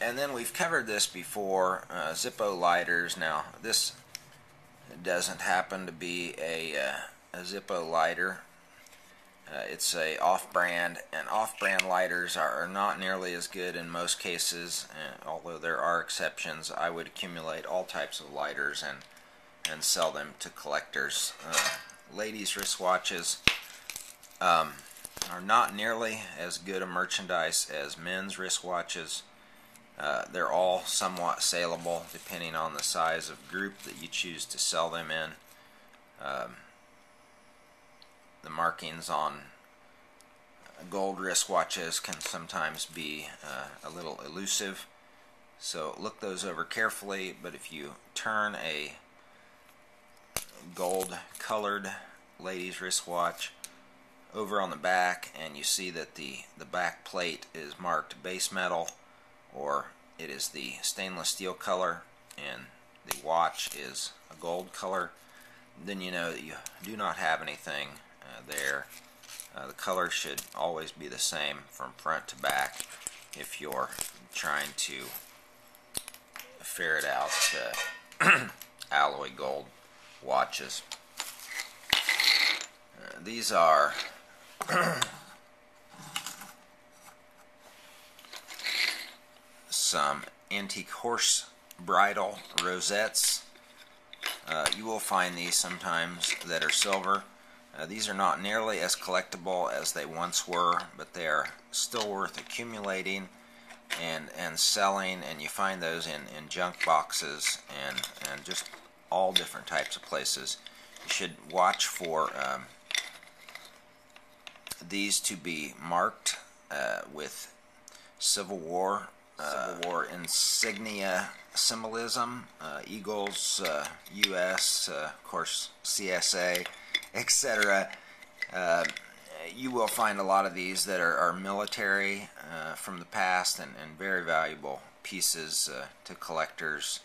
And then we've covered this before, Zippo lighters. Now this doesn't happen to be a Zippo lighter. It's a off-brand, and off-brand lighters are not nearly as good in most cases, although there are exceptions. I would accumulate all types of lighters and sell them to collectors. Ladies' wristwatches are not nearly as good a merchandise as men's wristwatches. They're all somewhat saleable depending on the size of group that you choose to sell them in. The markings on gold wristwatches can sometimes be a little elusive, so look those over carefully. But if you turn a gold colored ladies wristwatch over on the back and you see that the back plate is marked base metal, or it is the stainless steel color and the watch is a gold color, then you know that you do not have anything there. The color should always be the same from front to back if you're trying to ferret out alloy gold watches. These are some antique horse bridle rosettes. You will find these sometimes that are silver. These are not nearly as collectible as they once were, but they are still worth accumulating and selling, and you find those in junk boxes and just all different types of places. You should watch for these to be marked with Civil War insignia symbolism, Eagles, U.S., of course CSA, etc. You will find a lot of these that are military from the past and very valuable pieces to collectors.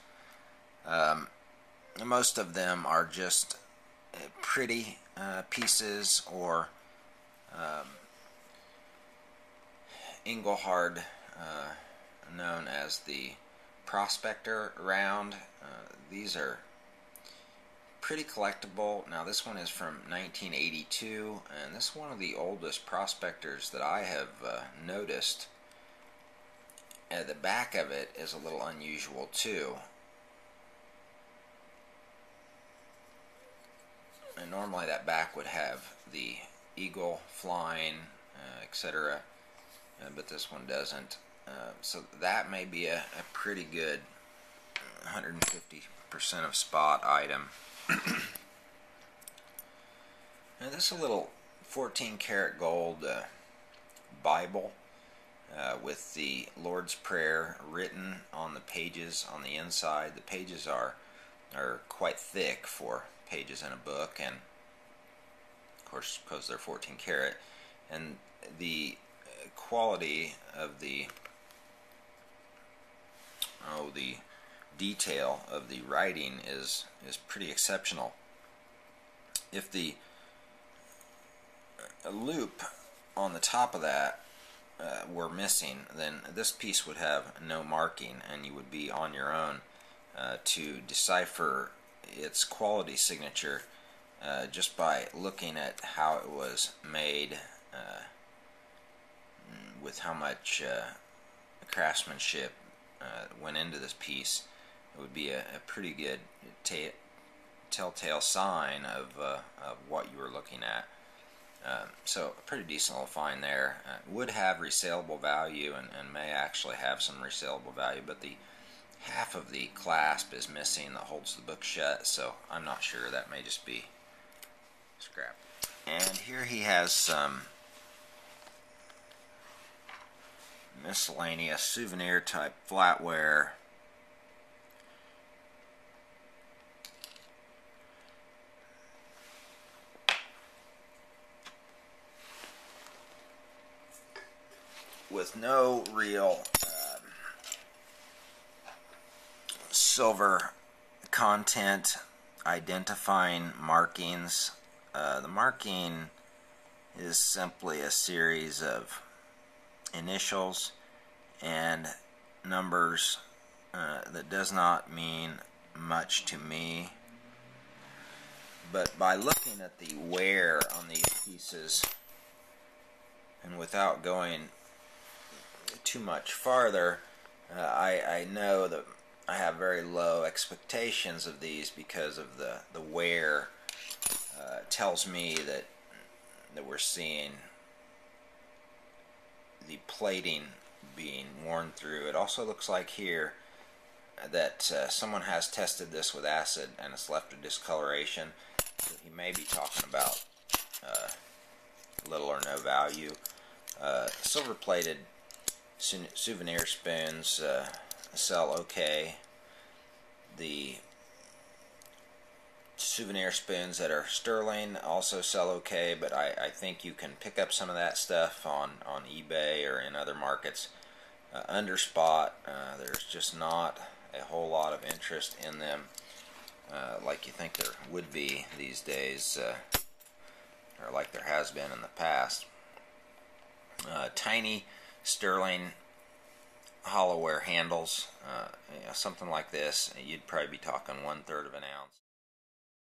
Most of them are just pretty pieces, or Engelhard, known as the Prospector round. These are pretty collectible. Now this one is from 1982, and this is one of the oldest prospectors that I have noticed. The back of it is a little unusual too. And normally that back would have the eagle flying, etc., but this one doesn't. So that may be a pretty good 150% of spot item. Now this is a little 14 karat gold Bible with the Lord's Prayer written on the pages on the inside. The pages are quite thick for pages in a book, and of course because they're 14 karat, and the quality of the detail of the writing is pretty exceptional. If the loop on the top of that were missing, then this piece would have no marking, and you would be on your own to decipher its quality signature just by looking at how it was made, with how much craftsmanship went into this piece. It would be a pretty good telltale sign of what you were looking at. So a pretty decent little find there. Would have resaleable value, and may actually have some resaleable value, but the half of the clasp is missing that holds the book shut, so I'm not sure. That may just be scrap. And here he has some miscellaneous souvenir type flatware. With no real silver content identifying markings. The marking is simply a series of initials, and numbers, that does not mean much to me. But by looking at the wear on these pieces, and without going too much farther, I know that I have very low expectations of these because of the wear. Tells me that we're seeing the plating being worn through. It also looks like here that someone has tested this with acid and it's left a discoloration. So he may be talking about little or no value. Silver-plated souvenir spoons sell okay. The souvenir spoons that are sterling also sell okay, but I think you can pick up some of that stuff on eBay or in other markets. Under spot, there's just not a whole lot of interest in them like you think there would be these days, or like there has been in the past. Tiny sterling hollow-ware handles, something like this, you'd probably be talking 1/3 of an ounce.